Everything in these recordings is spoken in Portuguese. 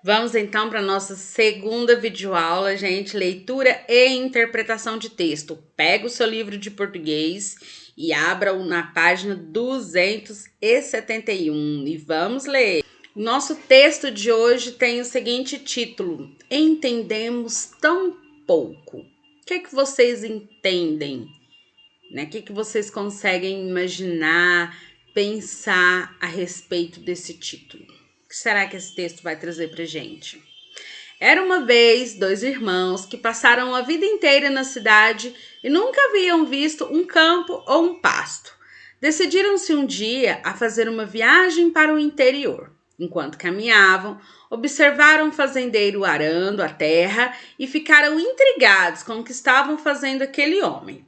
Vamos então para a nossa segunda videoaula, gente, leitura e interpretação de texto. Pega o seu livro de português e abra-o na página 271 e vamos ler. Nosso texto de hoje tem o seguinte título: Entendemos tão pouco. O que é que vocês entendem? O que é que vocês conseguem imaginar, pensar a respeito desse título? O que será que esse texto vai trazer pra gente? Era uma vez dois irmãos que passaram a vida inteira na cidade e nunca haviam visto um campo ou um pasto. Decidiram-se um dia a fazer uma viagem para o interior. Enquanto caminhavam, observaram um fazendeiro arando a terra e ficaram intrigados com o que estavam fazendo aquele homem.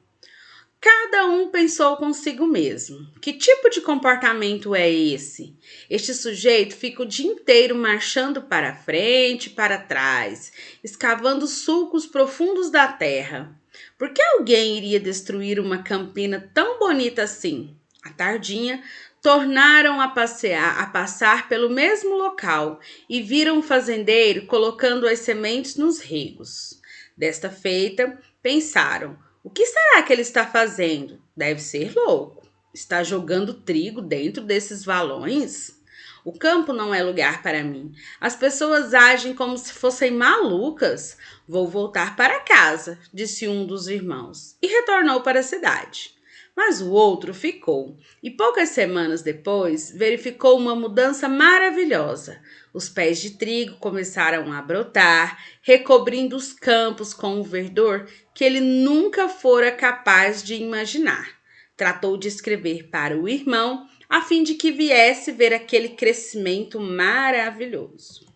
Cada um pensou consigo mesmo: que tipo de comportamento é esse? Este sujeito fica o dia inteiro marchando para frente e para trás, escavando sulcos profundos da terra. Por que alguém iria destruir uma campina tão bonita assim? À tardinha, tornaram a passar pelo mesmo local e viram o fazendeiro colocando as sementes nos regos. Desta feita, pensaram: o que será que ele está fazendo? Deve ser louco. Está jogando trigo dentro desses valões? O campo não é lugar para mim. As pessoas agem como se fossem malucas. Vou voltar para casa, disse um dos irmãos, e retornou para a cidade. Mas o outro ficou, e poucas semanas depois verificou uma mudança maravilhosa. Os pés de trigo começaram a brotar, recobrindo os campos com um verdor que ele nunca fora capaz de imaginar. Tratou de escrever para o irmão, a fim de que viesse ver aquele crescimento maravilhoso.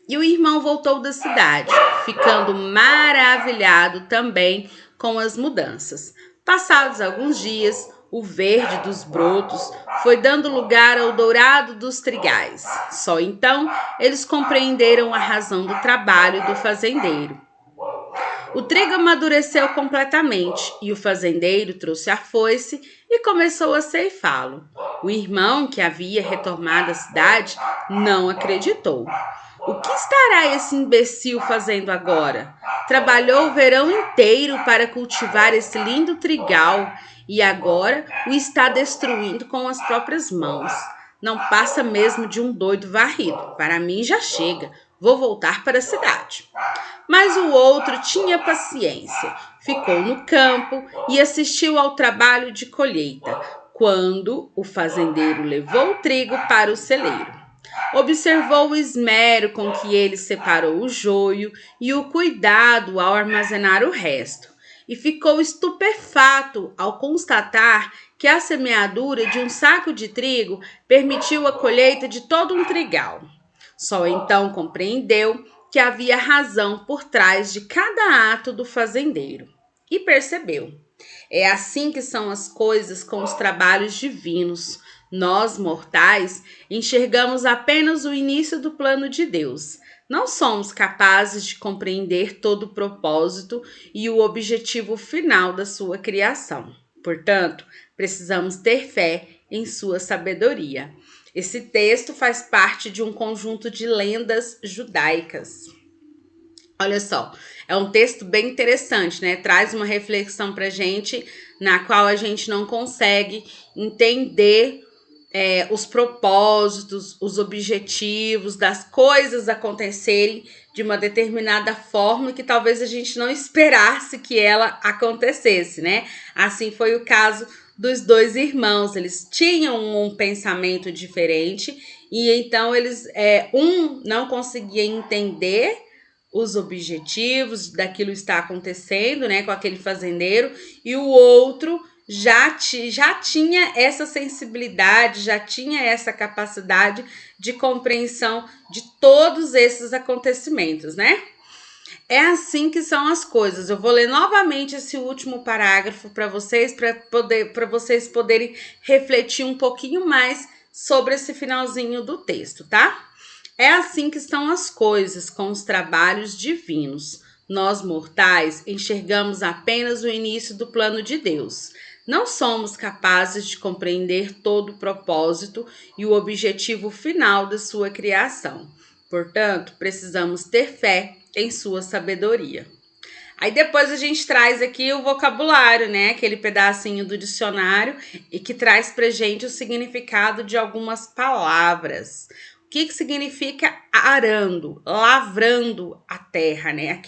E o irmão voltou da cidade, ficando maravilhado também com as mudanças. Passados alguns dias, o verde dos brotos foi dando lugar ao dourado dos trigais. Só então eles compreenderam a razão do trabalho do fazendeiro. O trigo amadureceu completamente e o fazendeiro trouxe a foice e começou a ceifá-lo. O irmão, que havia retornado à cidade, não acreditou. O que estará esse imbecil fazendo agora? Trabalhou o verão inteiro para cultivar esse lindo trigal e agora o está destruindo com as próprias mãos. Não passa mesmo de um doido varrido. Para mim já chega. Vou voltar para a cidade. Mas o outro tinha paciência. Ficou no campo e assistiu ao trabalho de colheita, quando o fazendeiro levou o trigo para o celeiro. Observou o esmero com que ele separou o joio e o cuidado ao armazenar o resto, e ficou estupefato ao constatar que a semeadura de um saco de trigo permitiu a colheita de todo um trigal. Só então compreendeu que havia razão por trás de cada ato do fazendeiro. E percebeu: é assim que são as coisas com os trabalhos divinos. Nós, mortais, enxergamos apenas o início do plano de Deus. Não somos capazes de compreender todo o propósito e o objetivo final da sua criação. Portanto, precisamos ter fé em sua sabedoria. Esse texto faz parte de um conjunto de lendas judaicas. Olha só, é um texto bem interessante, né? Traz uma reflexão pra gente na qual a gente não consegue entender os propósitos, os objetivos das coisas acontecerem de uma determinada forma que talvez a gente não esperasse que ela acontecesse, né? Assim foi o caso dos dois irmãos. Eles tinham um pensamento diferente e então um não conseguia entender os objetivos daquilo está acontecendo, né, com aquele fazendeiro, e o outro já tinha essa sensibilidade, já tinha essa capacidade de compreensão de todos esses acontecimentos, né? É assim que são as coisas. Eu vou ler novamente esse último parágrafo para vocês poderem refletir um pouquinho mais sobre esse finalzinho do texto, tá? É assim que estão as coisas com os trabalhos divinos. Nós, mortais, enxergamos apenas o início do plano de Deus. Não somos capazes de compreender todo o propósito e o objetivo final da sua criação. Portanto, precisamos ter fé em sua sabedoria. Aí depois a gente traz aqui o vocabulário, né? Aquele pedacinho do dicionário e que traz pra gente o significado de algumas palavras. O que significa arando, lavrando a terra, né?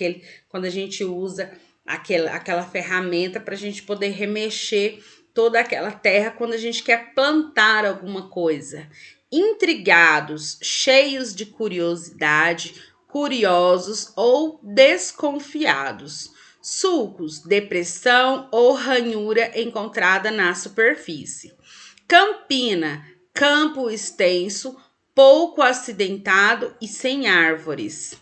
Quando a gente usa aquela ferramenta para a gente poder remexer toda aquela terra quando a gente quer plantar alguma coisa. Intrigados, cheios de curiosidade, curiosos ou desconfiados. Sulcos, depressão ou ranhura encontrada na superfície. Campina, campo extenso, pouco acidentado e sem árvores.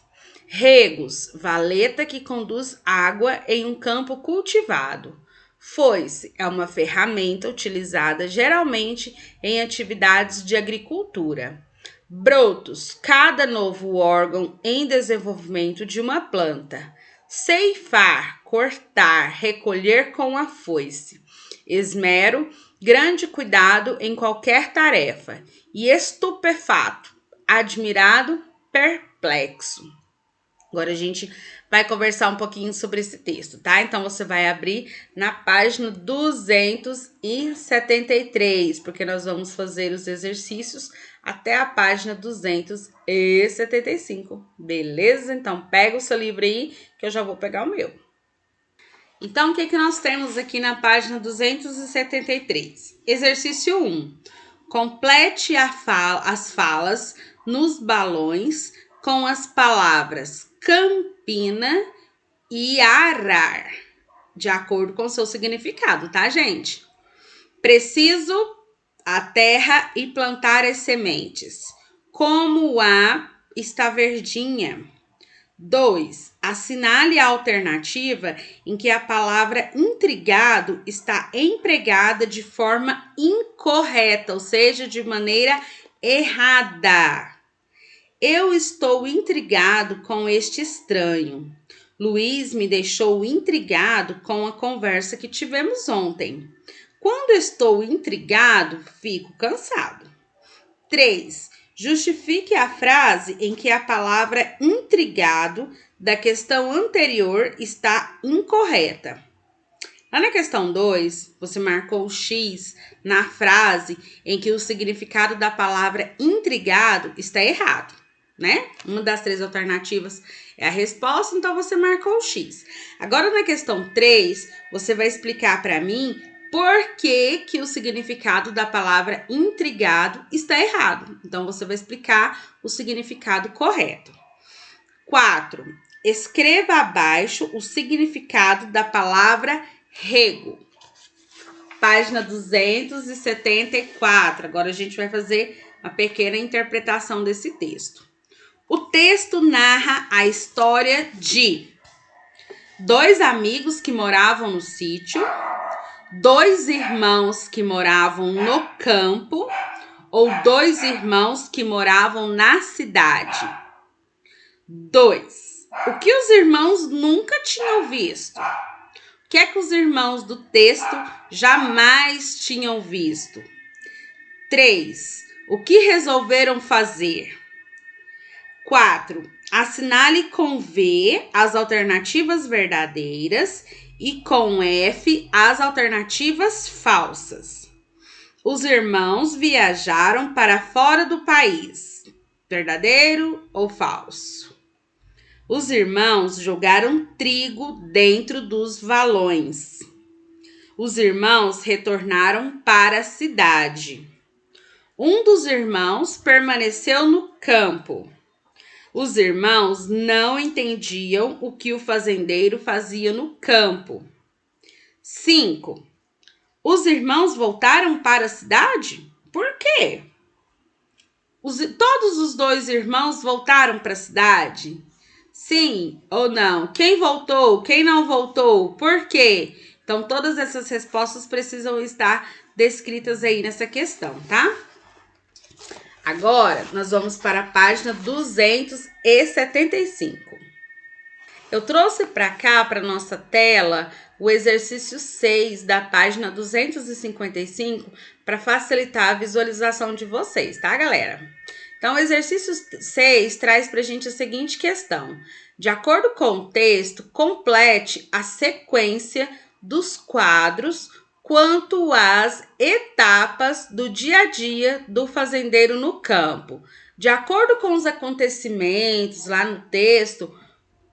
Regos, valeta que conduz água em um campo cultivado. Foice é uma ferramenta utilizada geralmente em atividades de agricultura. Brotos, cada novo órgão em desenvolvimento de uma planta. Ceifar, cortar, recolher com a foice. Esmero, grande cuidado em qualquer tarefa. E estupefato, admirado, perplexo. Agora a gente vai conversar um pouquinho sobre esse texto, tá? Então você vai abrir na página 273, porque nós vamos fazer os exercícios até a página 275, beleza? Então pega o seu livro aí, que eu já vou pegar o meu. Então, o que nós temos aqui na página 273? Exercício 1. Complete as falas nos balões com as palavras campina e arar, de acordo com o seu significado, tá, gente? Preciso a terra e plantar as sementes. Como a está verdinha. 2. Assinale a alternativa em que a palavra intrigado está empregada de forma incorreta, ou seja, de maneira errada. Eu estou intrigado com este estranho. Luiz me deixou intrigado com a conversa que tivemos ontem. Quando estou intrigado, fico cansado. 3. Justifique a frase em que a palavra intrigado da questão anterior está incorreta. Lá na questão 2, você marcou o X na frase em que o significado da palavra intrigado está errado, né? Uma das 3 alternativas é a resposta, então você marcou o X. Agora, na questão 3, você vai explicar para mim por que o significado da palavra intrigado está errado. Então, você vai explicar o significado correto. 4. Escreva abaixo o significado da palavra rego. Página 274. Agora, a gente vai fazer uma pequena interpretação desse texto. O texto narra a história de 2 amigos que moravam no sítio, 2 irmãos que moravam no campo ou 2 irmãos que moravam na cidade. 2. O que os irmãos nunca tinham visto? O que é que os irmãos do texto jamais tinham visto? 3. O que resolveram fazer? 4. Assinale com V as alternativas verdadeiras e com F as alternativas falsas. Os irmãos viajaram para fora do país. Verdadeiro ou falso? Os irmãos jogaram trigo dentro dos valões. Os irmãos retornaram para a cidade. Um dos irmãos permaneceu no campo. Os irmãos não entendiam o que o fazendeiro fazia no campo. 5. Os irmãos voltaram para a cidade? Por quê? Todos os 2 irmãos voltaram para a cidade? Sim ou não? Quem voltou? Quem não voltou? Por quê? Então, todas essas respostas precisam estar descritas aí nessa questão, tá? Agora, nós vamos para a página 275. Eu trouxe para cá, para nossa tela, o exercício 6 da página 255 para facilitar a visualização de vocês, tá, galera? Então, o exercício 6 traz para a gente a seguinte questão. De acordo com o texto, complete a sequência dos quadros quanto às etapas do dia a dia do fazendeiro no campo. De acordo com os acontecimentos lá no texto,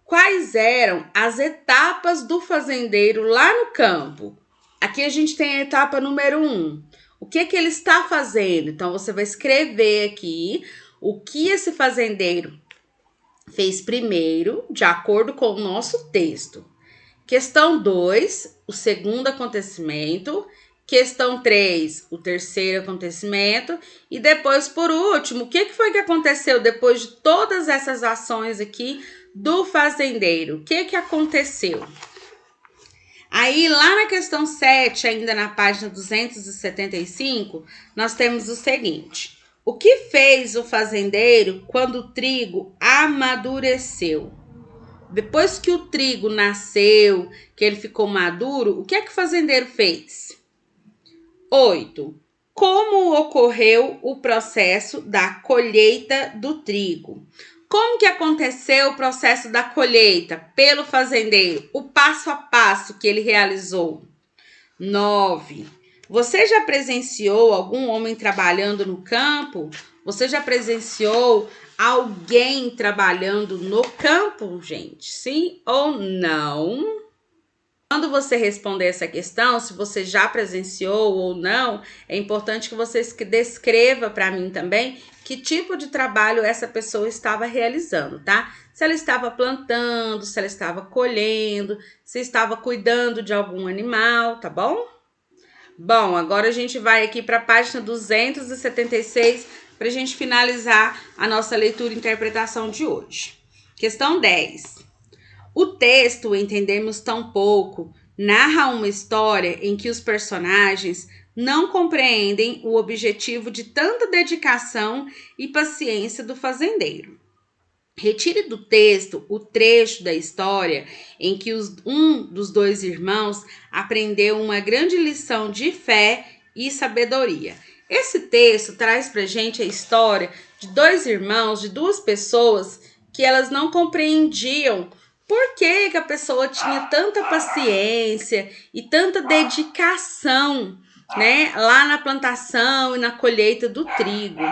quais eram as etapas do fazendeiro lá no campo? Aqui a gente tem a etapa número 1. O que ele está fazendo? Então, você vai escrever aqui o que esse fazendeiro fez primeiro, de acordo com o nosso texto. Questão 2, o segundo acontecimento. Questão 3, o terceiro acontecimento. E depois, por último, o que foi que aconteceu depois de todas essas ações aqui do fazendeiro? O que aconteceu? Aí, lá na questão 7, ainda na página 275, nós temos o seguinte. O que fez o fazendeiro quando o trigo amadureceu? Depois que o trigo nasceu, que ele ficou maduro, o que o fazendeiro fez? 8. Como ocorreu o processo da colheita do trigo? Como que aconteceu o processo da colheita pelo fazendeiro? O passo a passo que ele realizou. 9. Você já presenciou algum homem trabalhando no campo? Você já presenciou alguém trabalhando no campo, gente? Sim ou não? Quando você responder essa questão, se você já presenciou ou não, é importante que você descreva para mim também que tipo de trabalho essa pessoa estava realizando, tá? Se ela estava plantando, se ela estava colhendo, se estava cuidando de algum animal, tá bom? Bom, agora a gente vai aqui para a página 276 para a gente finalizar a nossa leitura e interpretação de hoje. Questão 10. O texto, Entendemos Tão Pouco, narra uma história em que os personagens não compreendem o objetivo de tanta dedicação e paciência do fazendeiro. Retire do texto o trecho da história em que um dos dois irmãos aprendeu uma grande lição de fé e sabedoria. Esse texto traz pra gente a história de dois irmãos, de duas pessoas que elas não compreendiam por que a pessoa tinha tanta paciência e tanta dedicação, né, lá na plantação e na colheita do trigo.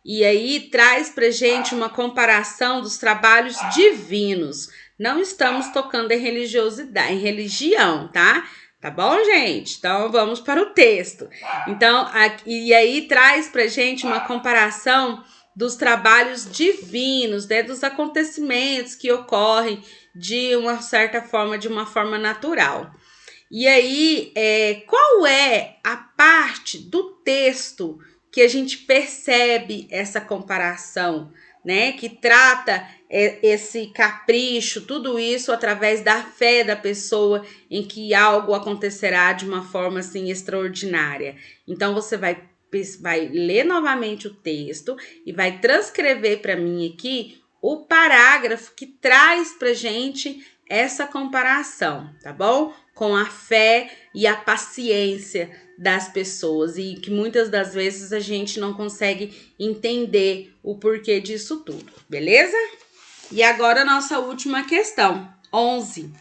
E aí traz pra gente uma comparação dos trabalhos divinos. Não estamos tocando em religiosidade, em religião, tá? Tá bom, gente? Então vamos para o texto. Então, e aí traz pra gente uma comparação dos trabalhos divinos, né, dos acontecimentos que ocorrem de uma certa forma, de uma forma natural. E aí, qual é a parte do texto que a gente percebe essa comparação, né? Que trata esse capricho, tudo isso através da fé da pessoa em que algo acontecerá de uma forma assim extraordinária. Então você vai ler novamente o texto e vai transcrever para mim aqui o parágrafo que traz pra gente essa comparação, tá bom? Com a fé e a paciência das pessoas e que muitas das vezes a gente não consegue entender o porquê disso tudo, beleza? E agora a nossa última questão, 11.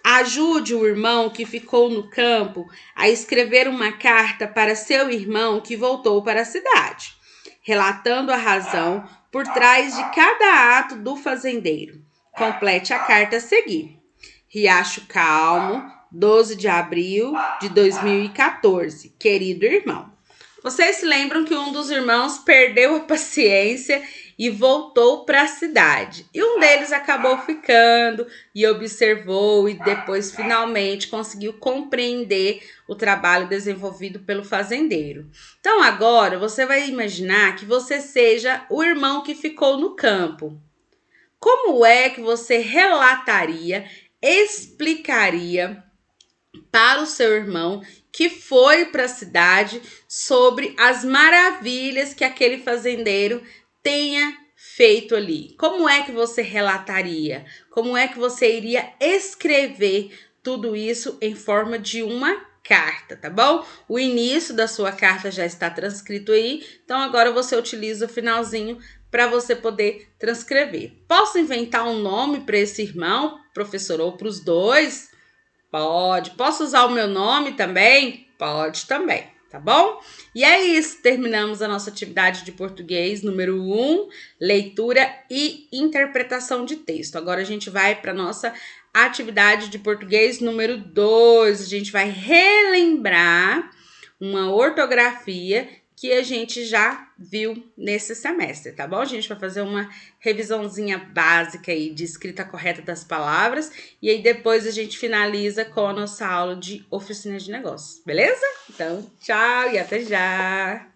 Ajude o irmão que ficou no campo a escrever uma carta para seu irmão que voltou para a cidade, relatando a razão por trás de cada ato do fazendeiro. Complete a carta a seguir. Riacho Calmo, 12 de abril de 2014. Querido irmão. Vocês se lembram que um dos irmãos perdeu a paciência e voltou para a cidade. E um deles acabou ficando e observou e depois finalmente conseguiu compreender o trabalho desenvolvido pelo fazendeiro. Então agora você vai imaginar que você seja o irmão que ficou no campo. Como é que você relataria, explicaria para o seu irmão que foi para a cidade sobre as maravilhas que aquele fazendeiro tenha feito ali? Como é que você relataria? Como é que você iria escrever tudo isso em forma de uma carta, tá bom? O início da sua carta já está transcrito aí, então agora você utiliza o finalzinho para você poder transcrever. Posso inventar um nome para esse irmão, professor, ou para os dois? Pode. Posso usar o meu nome também? Pode também, tá bom? E é isso, terminamos a nossa atividade de português número 1, leitura e interpretação de texto. Agora a gente vai para nossa atividade de português número 2. A gente vai relembrar uma ortografia que a gente já viu nesse semestre, tá bom? A gente vai fazer uma revisãozinha básica aí de escrita correta das palavras e aí depois a gente finaliza com a nossa aula de oficina de negócios, beleza? Então, tchau e até já!